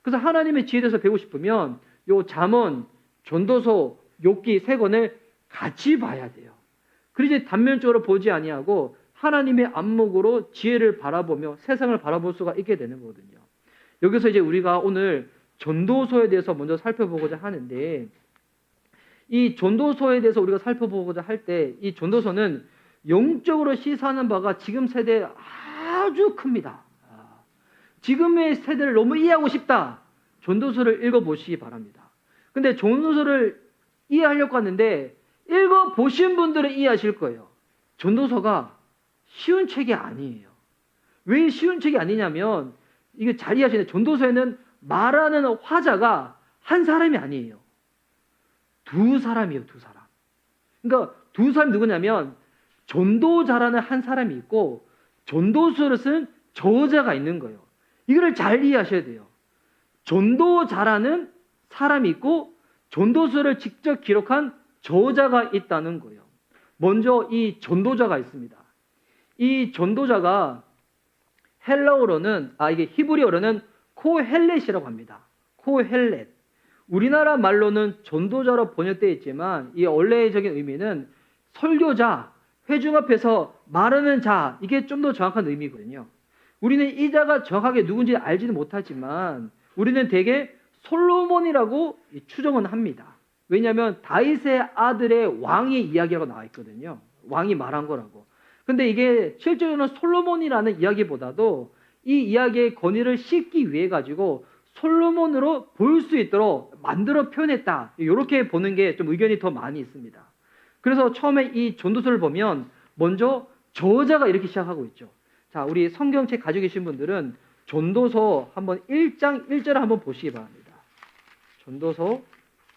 그래서 하나님의 지혜에 대해서 배우고 싶으면 요 잠언, 전도서, 욥기 세 권을 같이 봐야 돼요. 그러지 단면적으로 보지 아니하고 하나님의 안목으로 지혜를 바라보며 세상을 바라볼 수가 있게 되는 거거든요. 여기서 이제 우리가 오늘 전도서에 대해서 먼저 살펴보고자 하는데 이 전도서에 대해서 우리가 살펴보고자 할 때 이 전도서는 영적으로 시사하는 바가 지금 세대에 아주 큽니다. 지금의 세대를 너무 이해하고 싶다. 전도서를 읽어보시기 바랍니다. 근데 전도서를 이해하려고 하는데 읽어보신 분들은 이해하실 거예요. 전도서가 쉬운 책이 아니에요. 왜 쉬운 책이 아니냐면 이게 잘 이해하시네. 전도서에는 말하는 화자가 한 사람이 아니에요. 두 사람이에요. 두 사람. 그러니까 두 사람이 누구냐면 전도자라는 한 사람이 있고 전도서를 쓴 저자가 있는 거예요. 이거를 잘 이해하셔야 돼요. 전도자라는 사람이 있고 전도서를 직접 기록한 저자가 있다는 거예요. 먼저 이 전도자가 있습니다. 이 전도자가 이게 히브리어로는 코헬렛이라고 합니다. 코헬렛. 우리나라 말로는 전도자로 번역되어 있지만 이 원래적인 의미는 설교자, 회중 앞에서 말하는 자, 이게 좀 더 정확한 의미거든요. 우리는 이 자가 정확하게 누군지 알지는 못하지만 우리는 대개 솔로몬이라고 추정은 합니다. 왜냐하면 다윗의 아들의 왕의 이야기라고 나와 있거든요. 왕이 말한 거라고. 근데 이게 실제로는 솔로몬이라는 이야기보다도 이 이야기의 권위를 싣기 위해 가지고 솔로몬으로 볼 수 있도록 만들어 표현했다. 이렇게 보는 게 좀 의견이 더 많이 있습니다. 그래서 처음에 이 전도서를 보면 먼저 저자가 이렇게 시작하고 있죠. 자, 우리 성경책 가지고 계신 분들은 전도서 한번 1장 1절을 한번 보시기 바랍니다. 전도서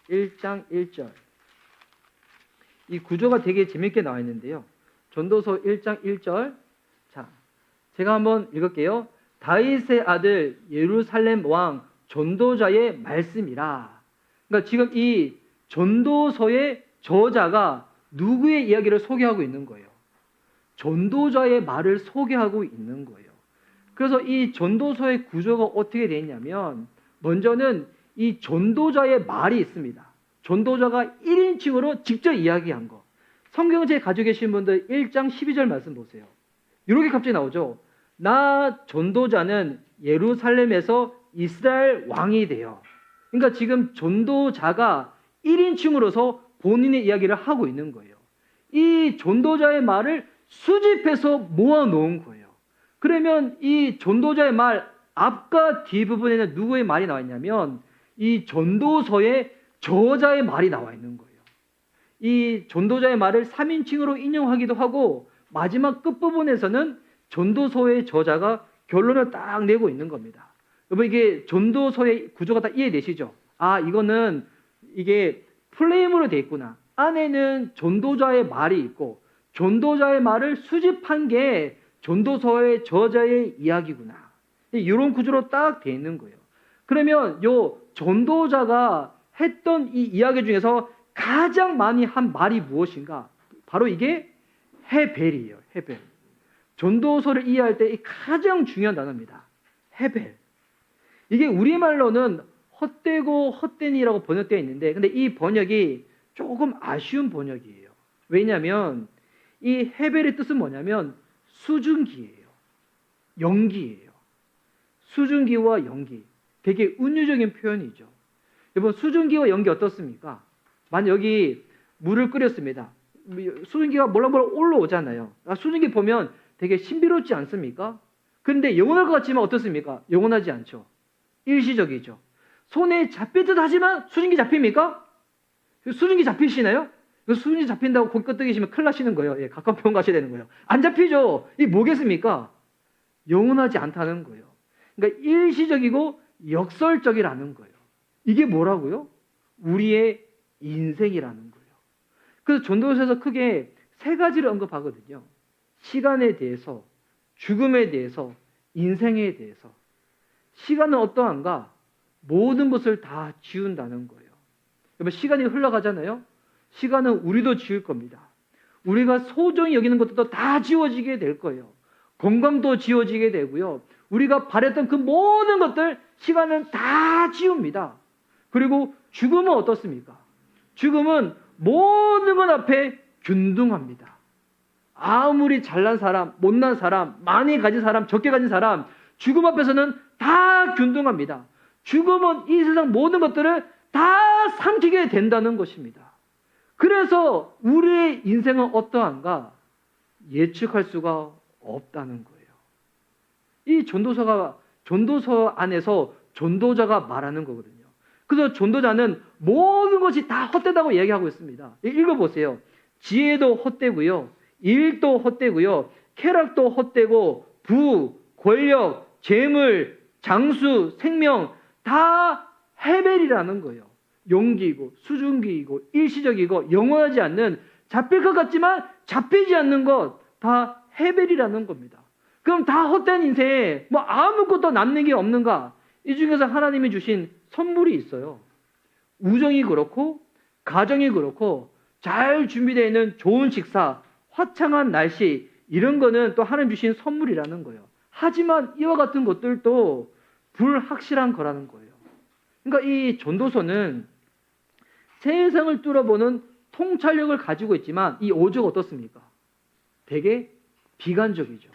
1장 1절. 이 구조가 되게 재밌게 나와 있는데요. 전도서 1장 1절. 자, 제가 한번 읽을게요. 다윗의 아들 예루살렘 왕 전도자의 말씀이라. 그러니까 지금 이 전도서의 저자가 누구의 이야기를 소개하고 있는 거예요? 전도자의 말을 소개하고 있는 거예요. 그래서 이 전도서의 구조가 어떻게 되어 있냐면 먼저는 이 전도자의 말이 있습니다. 전도자가 1인칭으로 직접 이야기한 거. 성경책 가지고 계신 분들 1장 12절 말씀 보세요. 이렇게 갑자기 나오죠. 나 전도자는 예루살렘에서 이스라엘 왕이 되어. 그러니까 지금 전도자가 1인칭으로서 본인의 이야기를 하고 있는 거예요. 이 전도자의 말을 수집해서 모아놓은 거예요. 그러면 이 전도자의 말 앞과 뒷부분에는 누구의 말이 나와 있냐면 이 전도서의 저자의 말이 나와 있는 거예요. 이 전도자의 말을 3인칭으로 인용하기도 하고 마지막 끝부분에서는 전도서의 저자가 결론을 딱 내고 있는 겁니다. 여러분 이게 전도서의 구조가 다 이해되시죠? 아, 이거는 이게 플레임으로 돼 있구나. 안에는 전도자의 말이 있고 전도자의 말을 수집한 게 전도서의 저자의 이야기구나. 이런 구조로 딱 돼 있는 거예요. 그러면 요 전도자가 했던 이 이야기 중에서 가장 많이 한 말이 무엇인가? 바로 이게 헤벨이에요. 헤벨. 전도서를 이해할 때 가장 중요한 단어입니다. 헤벨. 이게 우리말로는 헛되고 헛되니라고 번역되어 있는데 근데 이 번역이 조금 아쉬운 번역이에요. 왜냐하면 이 헤벨의 뜻은 뭐냐면 수증기예요. 연기예요. 수증기와 연기. 되게 은유적인 표현이죠. 여러분, 수증기와 연기 어떻습니까? 만약 여기 물을 끓였습니다. 수증기가 몰랑몰랑 올라오잖아요. 수증기 보면 되게 신비롭지 않습니까? 그런데 영원할 것 같지만 어떻습니까? 영원하지 않죠. 일시적이죠. 손에 잡힐 듯 하지만 수증기 잡힙니까? 수증기 잡히시나요? 수증기 잡힌다고 고기 끄덕이시면 큰일 나시는 거예요. 예, 가까운 병원 가셔야 되는 거예요. 안 잡히죠? 이게 뭐겠습니까? 영원하지 않다는 거예요. 그러니까 일시적이고 역설적이라는 거예요. 이게 뭐라고요? 우리의 인생이라는 거예요. 그래서 전도서에서 크게 세 가지를 언급하거든요. 시간에 대해서, 죽음에 대해서, 인생에 대해서. 시간은 어떠한가? 모든 것을 다 지운다는 거예요. 여러분, 시간이 흘러가잖아요. 시간은 우리도 지울 겁니다. 우리가 소중히 여기는 것들도 다 지워지게 될 거예요. 건강도 지워지게 되고요. 우리가 바랬던 그 모든 것들 시간은 다 지웁니다. 그리고 죽음은 어떻습니까? 죽음은 모든 것 앞에 균등합니다. 아무리 잘난 사람, 못난 사람, 많이 가진 사람, 적게 가진 사람, 죽음 앞에서는 다 균등합니다. 죽음은 이 세상 모든 것들을 다 삼키게 된다는 것입니다. 그래서 우리의 인생은 어떠한가? 예측할 수가 없다는 거예요. 이 전도서 안에서 전도자가 말하는 거거든요. 그래서 전도자는 모든 것이 다 헛되다고 얘기하고 있습니다. 읽어보세요. 지혜도 헛되고요. 일도 헛되고요. 쾌락도 헛되고 부, 권력, 재물, 장수, 생명 다 헤벨이라는 거예요. 용기이고 수증기이고 일시적이고 영원하지 않는, 잡힐 것 같지만 잡히지 않는 것 다 헤벨이라는 겁니다. 그럼 다 헛된 인생에 뭐 아무것도 남는 게 없는가? 이 중에서 하나님이 주신 선물이 있어요. 우정이 그렇고 가정이 그렇고 잘 준비되어 있는 좋은 식사, 화창한 날씨, 이런 거는 또 하나님 주신 선물이라는 거예요. 하지만 이와 같은 것들도 불확실한 거라는 거예요. 그러니까 이 전도서는 세상을 뚫어보는 통찰력을 가지고 있지만 이 오조가 어떻습니까? 되게 비관적이죠.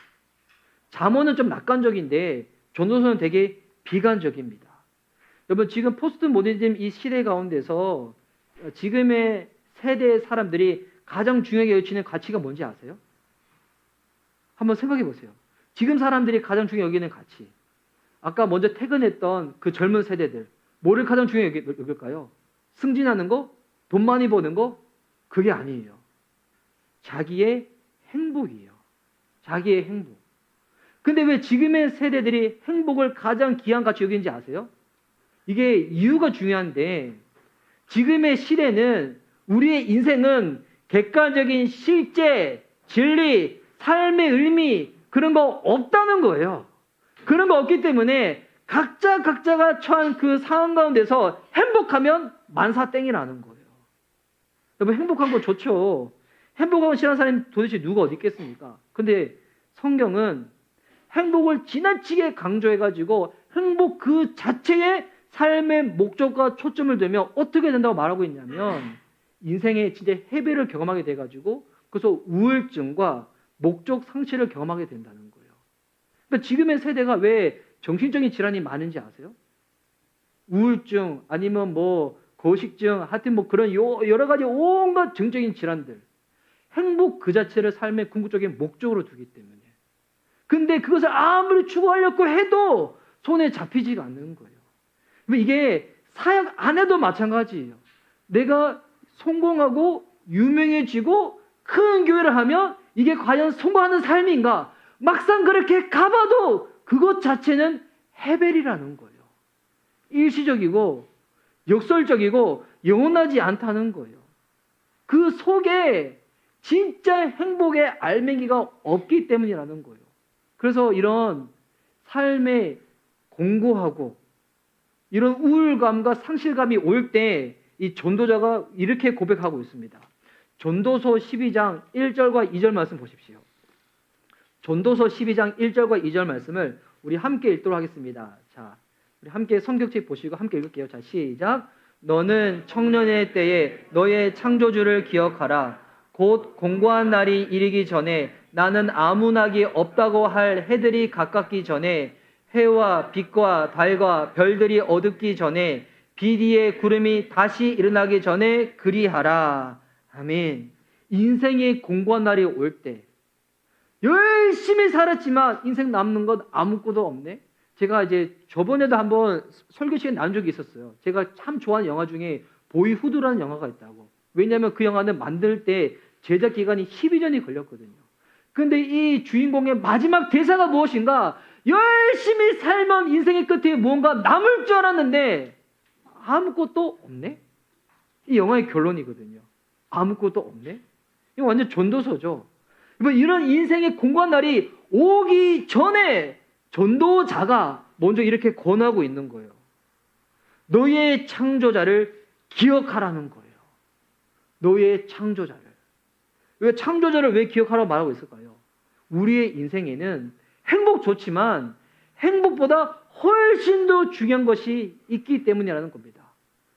잠언은 좀 낙관적인데 전도서는 되게 비관적입니다. 여러분, 지금 포스트 모더니즘 이 시대 가운데서 지금의 세대의 사람들이 가장 중요하게 여기는 가치가 뭔지 아세요? 한번 생각해 보세요. 지금 사람들이 가장 중요하게 여기는 가치. 아까 먼저 퇴근했던 그 젊은 세대들, 뭐를 가장 중요하게 여길까요? 승진하는 거? 돈 많이 버는 거? 그게 아니에요. 자기의 행복이에요. 자기의 행복. 근데 왜 지금의 세대들이 행복을 가장 귀한 가치 여기는지 아세요? 이게 이유가 중요한데, 지금의 시대는, 우리의 인생은 객관적인 실제, 진리, 삶의 의미, 그런 거 없다는 거예요. 그런 거 없기 때문에 각자가 처한 그 상황 가운데서 행복하면 만사땡이라는 거예요. 여러분, 행복한 거 좋죠. 행복하고 싫어하는 사람이 도대체 누가 어디 있겠습니까? 근데 성경은 행복을 지나치게 강조해가지고 행복 그 자체에 삶의 목적과 초점을 두면 어떻게 된다고 말하고 있냐면, 인생에 진짜 해배를 경험하게 돼가지고 그래서 우울증과 목적 상실을 경험하게 된다는 거예요. 그러니까 지금의 세대가 왜 정신적인 질환이 많은지 아세요? 우울증, 아니면 뭐 거식증, 하여튼 뭐 그런 여러 가지 온갖 정적인 질환들. 행복 그 자체를 삶의 궁극적인 목적으로 두기 때문에. 근데 그것을 아무리 추구하려고 해도 손에 잡히지가 않는 거예요. 이게 사역 안 해도 마찬가지예요. 내가 성공하고 유명해지고 큰 교회를 하면 이게 과연 성공하는 삶인가? 막상 그렇게 가봐도 그것 자체는 헤벨이라는 거예요. 일시적이고 역설적이고 영원하지 않다는 거예요. 그 속에 진짜 행복의 알맹이가 없기 때문이라는 거예요. 그래서 이런 삶에 공고하고 이런 우울감과 상실감이 올 때 이 전도자가 이렇게 고백하고 있습니다. 전도서 12장 1절과 2절 말씀 보십시오. 전도서 12장 1절과 2절 말씀을 우리 함께 읽도록 하겠습니다. 자, 우리 함께 성경책 보시고 함께 읽을게요. 자, 시작. 너는 청년의 때에 너의 창조주를 기억하라. 곧 공고한 날이 이르기 전에 나는 아무 낙이 없다고 할 해들이 가깝기 전에 해와 빛과 달과 별들이 어둡기 전에 빛 위에 구름이 다시 일어나기 전에 그리하라. 아멘. 인생의 공고한 날이 올 때 열심히 살았지만 인생 남는 것 아무것도 없네. 제가 이제 저번에도 한번 설교 시간 나눈 적이 있었어요. 제가 참 좋아하는 영화 중에 보이후드라는 영화가 있다고. 왜냐하면 그 영화는 만들 때 제작 기간이 12년이 걸렸거든요. 근데 이 주인공의 마지막 대사가 무엇인가? 열심히 살면 인생의 끝에 무언가 남을 줄 알았는데 아무것도 없네? 이 영화의 결론이거든요. 아무것도 없네? 이거 완전 전도서죠. 이런 인생의 공고한 날이 오기 전에 전도자가 먼저 이렇게 권하고 있는 거예요. 너의 창조자를 기억하라는 거예요. 너의 창조자를. 왜 창조자를 왜 기억하라고 말하고 있을까요? 우리의 인생에는 행복 좋지만 행복보다 훨씬 더 중요한 것이 있기 때문이라는 겁니다.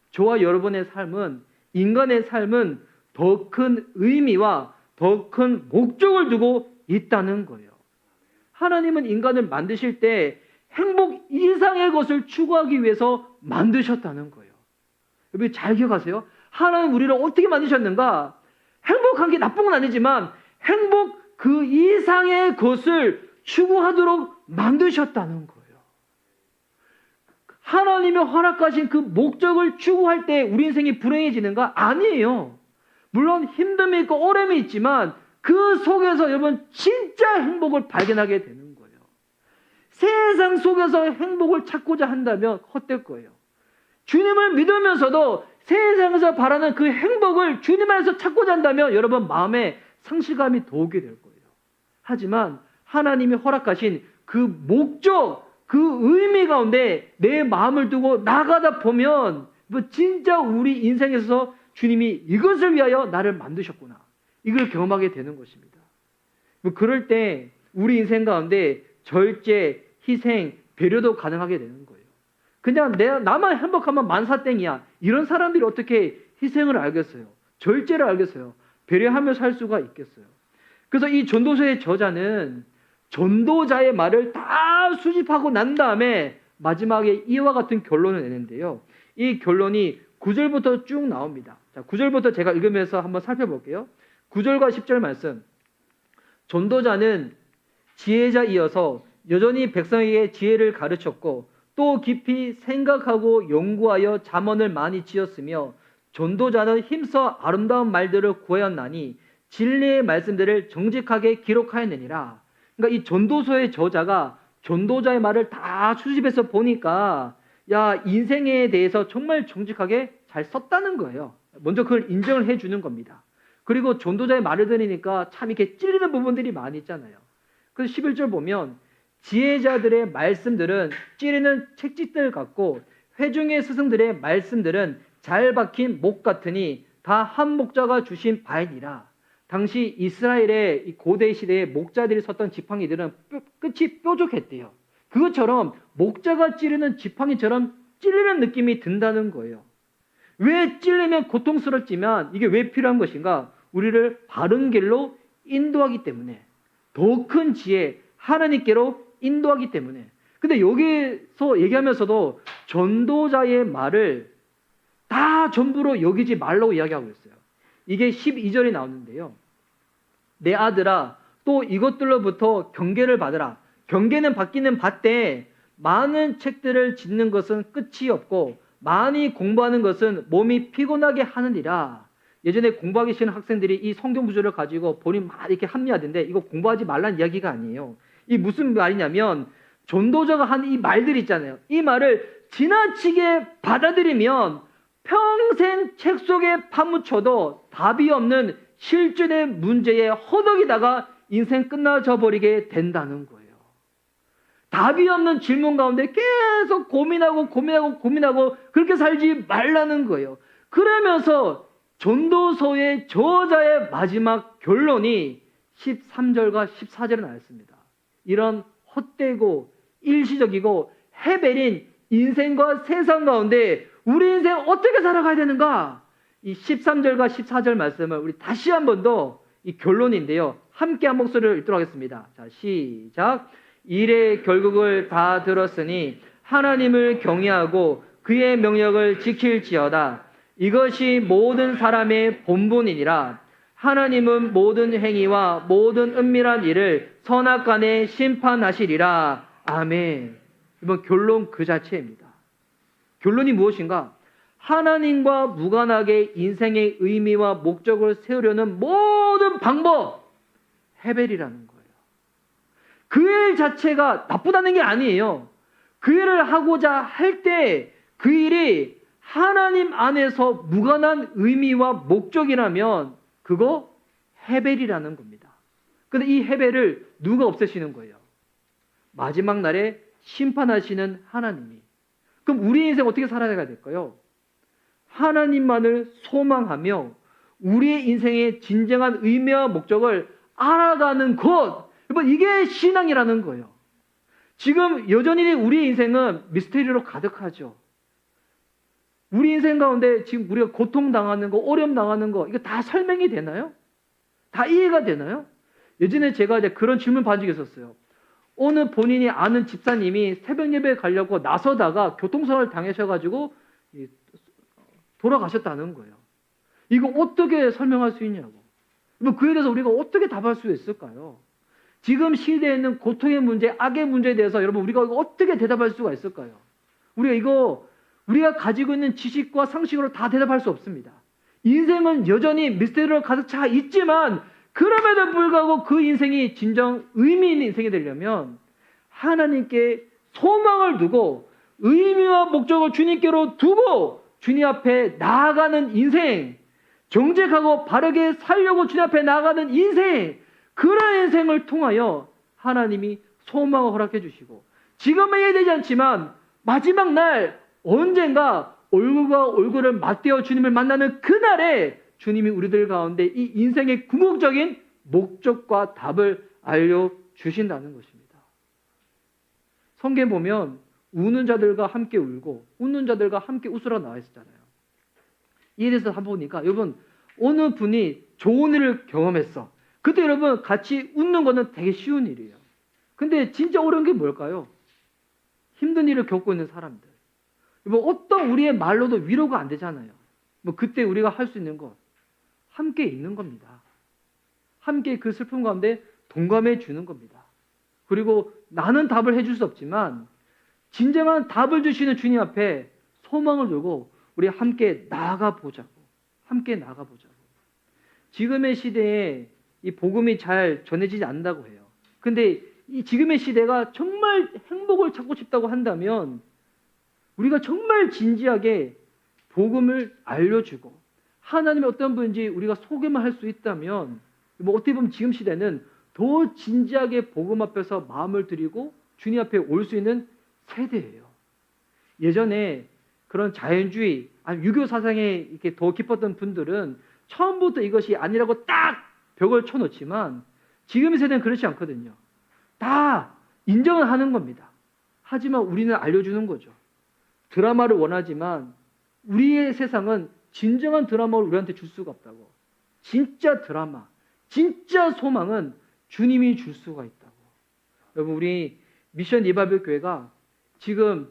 저와 여러분의 삶은, 인간의 삶은 더 큰 의미와 더 큰 목적을 두고 있다는 거예요. 하나님은 인간을 만드실 때 행복 이상의 것을 추구하기 위해서 만드셨다는 거예요. 여러분 잘 기억하세요. 하나님 우리를 어떻게 만드셨는가? 행복한 게 나쁜 건 아니지만 행복 그 이상의 것을 추구하도록 만드셨다는 거예요. 하나님의 허락하신 그 목적을 추구할 때 우리 인생이 불행해지는가? 아니에요. 물론 힘듦이 있고 어려움이 있지만 그 속에서 여러분 진짜 행복을 발견하게 되는 거예요. 세상 속에서 행복을 찾고자 한다면 헛될 거예요. 주님을 믿으면서도 세상에서 바라는 그 행복을 주님 안에서 찾고자 한다면 여러분 마음에 상실감이 더 오게 될 거예요. 하지만 하나님이 허락하신 그 목적, 그 의미 가운데 내 마음을 두고 나가다 보면 진짜 우리 인생에서 주님이 이것을 위하여 나를 만드셨구나. 이걸 경험하게 되는 것입니다. 그럴 때 우리 인생 가운데 절제, 희생, 배려도 가능하게 되는 거예요. 그냥 나만 행복하면 만사땡이야. 이런 사람들이 어떻게 희생을 알겠어요? 절제를 알겠어요? 배려하며 살 수가 있겠어요? 그래서 이 전도서의 저자는 전도자의 말을 다 수집하고 난 다음에 마지막에 이와 같은 결론을 내는데요. 이 결론이 9절부터 쭉 나옵니다. 자, 9절부터 제가 읽으면서 한번 살펴볼게요. 9절과 10절 말씀. 전도자는 지혜자이어서 여전히 백성에게 지혜를 가르쳤고 또 깊이 생각하고 연구하여 잠언을 많이 지었으며 전도자는 힘써 아름다운 말들을 구하였나니 진리의 말씀들을 정직하게 기록하였느니라. 그러니까 이 전도서의 저자가 전도자의 말을 다 수집해서 보니까 야 인생에 대해서 정말 정직하게 잘 썼다는 거예요. 먼저 그걸 인정을 해주는 겁니다. 그리고 전도자의 말을 들으니까 참 이렇게 찔리는 부분들이 많이 있잖아요. 그래서 11절 보면 지혜자들의 말씀들은 찌르는 책짓들 같고 회중의 스승들의 말씀들은 잘 박힌 목 같으니 다 한 목자가 주신 바이니라. 당시 이스라엘의 이 고대 시대에 목자들이 섰던 지팡이들은 끝이 뾰족했대요. 그것처럼 목자가 찌르는 지팡이처럼 찔리는 느낌이 든다는 거예요. 왜 찔리면 고통스럽지만 이게 왜 필요한 것인가? 우리를 바른 길로 인도하기 때문에, 더 큰 지혜 하나님께로 인도하기 때문에. 근데 여기서 얘기하면서도 전도자의 말을 다 전부로 여기지 말라고 이야기하고 있어요. 이게 12절에 나오는데요. 내 아들아 또 이것들로부터 경계를 받으라. 경계는 받기는 받되 많은 책들을 짓는 것은 끝이 없고 많이 공부하는 것은 몸이 피곤하게 하느니라. 예전에 공부하기 싫은 학생들이 이 성경 구절을 가지고 본인 막 이렇게 합리화하던데 이거 공부하지 말라는 이야기가 아니에요. 이 무슨 말이냐면 전도자가 한 이 말들 있잖아요. 이 말을 지나치게 받아들이면 평생 책 속에 파묻혀도 답이 없는 실존의 문제에 허덕이다가 인생 끝나져 버리게 된다는 거예요. 답이 없는 질문 가운데 계속 고민하고 그렇게 살지 말라는 거예요. 그러면서 전도서의 저자의 마지막 결론이 13절과 14절에 나왔습니다. 이런 헛되고 일시적이고 해벨인 인생과 세상 가운데 우리 인생 어떻게 살아가야 되는가? 이 13절과 14절 말씀을 우리 다시 한 번 더 이 결론인데요. 함께 한 목소리를 읽도록 하겠습니다. 자, 시작. 일의 결국을 다 들었으니 하나님을 경외하고 그의 명령을 지킬지어다. 이것이 모든 사람의 본분이니라. 하나님은 모든 행위와 모든 은밀한 일을 선악간에 심판하시리라. 아멘. 이번 결론 그 자체입니다. 결론이 무엇인가? 하나님과 무관하게 인생의 의미와 목적을 세우려는 모든 방법, 헤벨이라는 거예요. 그 일 자체가 나쁘다는 게 아니에요. 그 일을 하고자 할 때 그 일이 하나님 안에서 무관한 의미와 목적이라면 그거 헤벨이라는 겁니다. 근데 이 헤벨을 누가 없애시는 거예요? 마지막 날에 심판하시는 하나님이. 그럼 우리 인생 어떻게 살아가야 될까요? 하나님만을 소망하며 우리의 인생의 진정한 의미와 목적을 알아가는 것. 여러분, 이게 신앙이라는 거예요. 지금 여전히 우리의 인생은 미스테리로 가득하죠. 우리 인생 가운데 지금 우리가 고통당하는 거, 어려움 당하는 거, 이거 다 설명이 되나요? 다 이해가 되나요? 예전에 제가 이제 그런 질문 받은 적이 있었어요. 어느 본인이 아는 집사님이 새벽 예배에 가려고 나서다가 교통사고를 당하셔가지고 돌아가셨다는 거예요. 이거 어떻게 설명할 수 있냐고. 그에 대해서 우리가 어떻게 답할 수 있을까요? 지금 시대에 있는 고통의 문제, 악의 문제에 대해서 여러분 우리가 어떻게 대답할 수가 있을까요? 우리가 가지고 있는 지식과 상식으로 다 대답할 수 없습니다. 인생은 여전히 미스테리로 가득 차 있지만 그럼에도 불구하고 그 인생이 진정 의미 있는 인생이 되려면 하나님께 소망을 두고 의미와 목적을 주님께로 두고 주님 앞에 나아가는 인생, 정직하고 바르게 살려고 주님 앞에 나아가는 인생, 그런 인생을 통하여 하나님이 소망을 허락해 주시고 지금은 이해되지 않지만 마지막 날 언젠가 얼굴과 얼굴을 맞대어 주님을 만나는 그날에 주님이 우리들 가운데 이 인생의 궁극적인 목적과 답을 알려주신다는 것입니다. 성경에 보면 우는 자들과 함께 울고 웃는 자들과 함께 웃으라 나와 있었잖아요. 이에 대해서 한번 보니까 여러분 어느 분이 좋은 일을 경험했어. 그때 여러분 같이 웃는 거는 되게 쉬운 일이에요. 근데 진짜 어려운 게 뭘까요? 힘든 일을 겪고 있는 사람들. 어떤 우리의 말로도 위로가 안 되잖아요. 그때 우리가 할 수 있는 것 함께 있는 겁니다. 함께 그 슬픔 가운데 동감해 주는 겁니다. 그리고 나는 답을 해줄 수 없지만 진정한 답을 주시는 주님 앞에 소망을 두고 우리 함께 나아가 보자고. 함께 나아가 보자고. 지금의 시대에 이 복음이 잘 전해지지 않는다고 해요. 근데 이 지금의 시대가 정말 행복을 찾고 싶다고 한다면 우리가 정말 진지하게 복음을 알려주고 하나님의 어떤 분인지 우리가 소개만 할 수 있다면 어떻게 보면 지금 시대는 더 진지하게 복음 앞에서 마음을 드리고 주님 앞에 올 수 있는 세대예요. 예전에 그런 자연주의, 유교 사상에 이렇게 더 깊었던 분들은 처음부터 이것이 아니라고 딱 벽을 쳐놓지만 지금의 세대는 그렇지 않거든요. 다 인정을 하는 겁니다. 하지만 우리는 알려주는 거죠. 드라마를 원하지만 우리의 세상은 진정한 드라마를 우리한테 줄 수가 없다고. 진짜 드라마, 진짜 소망은 주님이 줄 수가 있다고. 여러분 우리 미션 리바이벌 교회가 지금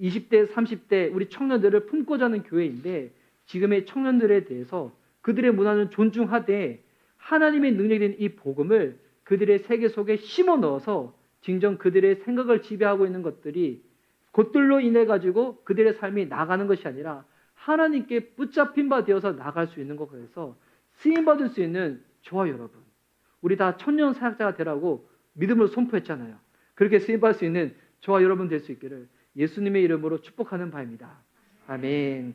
20대, 30대 우리 청년들을 품고자 하는 교회인데 지금의 청년들에 대해서 그들의 문화는 존중하되 하나님의 능력이 된 이 복음을 그들의 세계 속에 심어 넣어서 진정 그들의 생각을 지배하고 있는 것들이 그것들로 인해 가지고 그들의 삶이 나가는 것이 아니라 하나님께 붙잡힌 바 되어서 나갈 수 있는 것에서 쓰임받을 수 있는 저와 여러분, 우리 다 천년 사역자가 되라고 믿음으로 선포했잖아요. 그렇게 쓰임받을 수 있는 저와 여러분 될 수 있기를 예수님의 이름으로 축복하는 바입니다. 아멘.